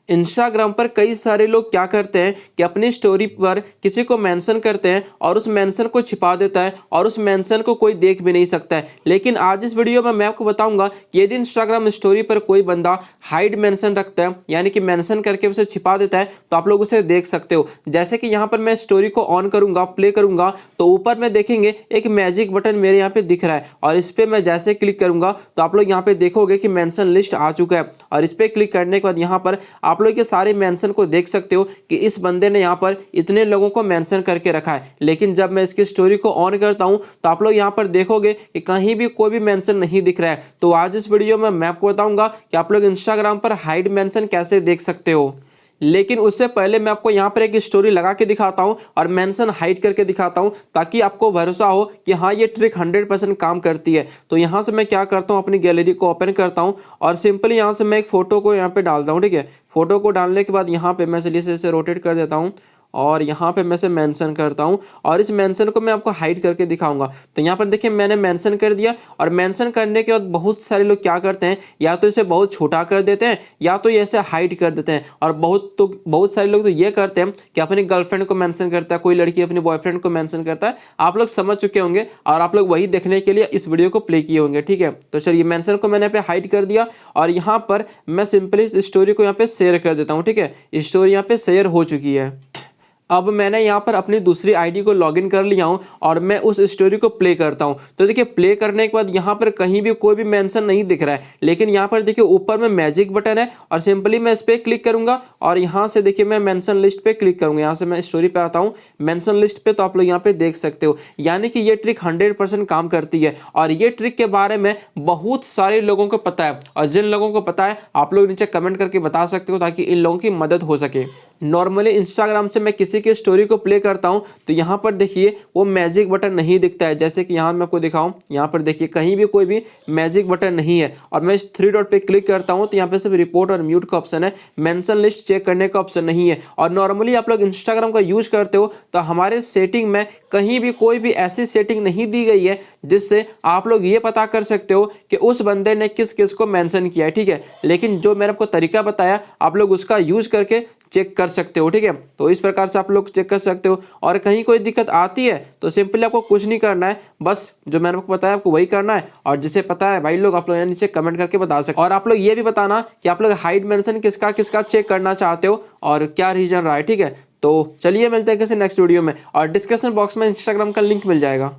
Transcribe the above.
Instagram पर कई सारे लोग क्या करते हैं कि अपनी स्टोरी पर किसी को मेंशन करते हैं और उस मेंशन को छिपा देता है और उस मेंशन को कोई देख भी नहीं सकता है। लेकिन आज इस वीडियो में मैं आपको बताऊंगा कि यदि इंस्टाग्राम स्टोरी पर कोई बंदा हाइड मेंशन रखता है, यानी कि मेंशन करके उसे छिपा देता है, तो आप लोग उसे देख सकते हो। जैसे कि यहाँ पर मैं स्टोरी को ऑन करूंगा, प्ले करूंगा, तो ऊपर में देखेंगे एक मैजिक बटन मेरे यहाँ पे दिख रहा है और इस पर मैं जैसे क्लिक करूंगा तो आप लोग यहाँ पे देखोगे कि मेंशन लिस्ट आ चुका है। और इस पर क्लिक करने के बाद यहाँ पर आप लोग के सारे मेंशन को देख सकते हो कि इस बंदे ने यहाँ पर इतने लोगों को मेंशन करके रखा है। लेकिन जब मैं इसकी स्टोरी को ऑन करता हूँ तो आप लोग यहाँ पर देखोगे कि कहीं भी कोई भी मेंशन नहीं दिख रहा है। तो आज इस वीडियो में मैं आपको बताऊंगा कि आप लोग इंस्टाग्राम पर हाइड मेंशन कैसे देख सकते हो। लेकिन उससे पहले मैं आपको यहाँ पर एक स्टोरी लगा के दिखाता हूँ और मेंशन हाइड करके दिखाता हूँ, ताकि आपको भरोसा हो कि हाँ ये ट्रिक 100% काम करती है। तो यहाँ से मैं क्या करता हूँ, अपनी गैलरी को ओपन करता हूँ और सिंपली यहाँ से मैं एक फोटो को यहाँ पे डालता हूँ। ठीक है, फोटो को डालने के बाद यहाँ पे मैं चलिए इसे रोटेट कर देता हूँ और यहाँ पे मैं इसे मेंशन करता हूँ और इस मेंशन को मैं आपको हाइड करके दिखाऊंगा। तो यहाँ पर देखिए मैंने मेंशन कर दिया और मेंशन करने के बाद बहुत सारे लोग क्या करते हैं, या तो इसे बहुत छोटा कर देते हैं या तो ऐसे हाइड कर देते हैं। और बहुत सारे लोग तो ये करते हैं कि अपनी गर्लफ्रेंड को मेंशन करता है, कोई लड़की अपनी बॉयफ्रेंड को मेंशन करता है। आप लोग समझ चुके होंगे और आप लोग वही देखने के लिए इस वीडियो को प्ले किए होंगे। ठीक है, तो चलिए मेंशन को मैंने पे हाइड कर दिया और यहाँ पर मैं सिंपली इस स्टोरी को यहाँ पे शेयर कर देता हूँ। ठीक है, स्टोरी यहाँ पे शेयर हो चुकी है। अब मैंने यहाँ पर अपनी दूसरी आईडी को लॉगिन कर लिया हूँ और मैं उस स्टोरी को प्ले करता हूँ। तो देखिए प्ले करने के बाद यहाँ पर कहीं भी कोई भी मेंशन नहीं दिख रहा है, लेकिन यहाँ पर देखिए ऊपर में मैजिक बटन है और सिंपली मैं इस पर क्लिक करूंगा और यहाँ से देखिए मैं मेंशन लिस्ट पे क्लिक करूंगा। यहाँ से मैं स्टोरी पे आता हूँ मेंशन लिस्ट पे, तो आप लोग यहाँ पे देख सकते हो। यानी कि ये ट्रिक 100% काम करती है और ये ट्रिक के बारे में बहुत सारे लोगों को पता है। और जिन लोगों को पता है आप लोग नीचे कमेंट करके बता सकते हो, ताकि इन लोगों की मदद हो सके। नॉर्मली इंस्टाग्राम से मैं किसी की स्टोरी को प्ले करता हूं तो यहां पर देखिए वो मैजिक बटन नहीं दिखता है। जैसे कि यहां मैं आपको दिखाऊं, यहां पर देखिए कहीं भी कोई भी मैजिक बटन नहीं है और मैं इस 3 डॉट पे क्लिक करता हूं तो यहां पे सिर्फ रिपोर्ट और म्यूट का ऑप्शन है, मेंशन लिस्ट चेक करने का ऑप्शन नहीं है। और नॉर्मली आप लोग इंस्टाग्राम का यूज करते हो तो हमारे सेटिंग में कहीं भी कोई भी ऐसी सेटिंग नहीं दी गई है जिससे आप लोग ये पता कर सकते हो कि उस बंदे ने किस किस को मेंशन किया है। ठीक है, लेकिन जो मैंने आपको तरीका बताया आप लोग उसका यूज करके चेक कर सकते हो। ठीक है, तो इस प्रकार से आप लोग चेक कर सकते हो। और कहीं कोई दिक्कत आती है तो सिंपली आपको कुछ नहीं करना है, बस जो मैंने आपको बताया आपको वही करना है। और जिसे पता है भाई लोग आप लोग नीचे कमेंट करके बता सकते हो। और आप लोग ये भी बताना कि आप लोग हाइड मेंशन किसका किसका चेक करना चाहते हो और क्या रीजन रहा है। ठीक है, तो चलिए मिलते हैं किसी नेक्स्ट वीडियो में और डिस्क्रिप्शन बॉक्स में इंस्टाग्राम का लिंक मिल जाएगा।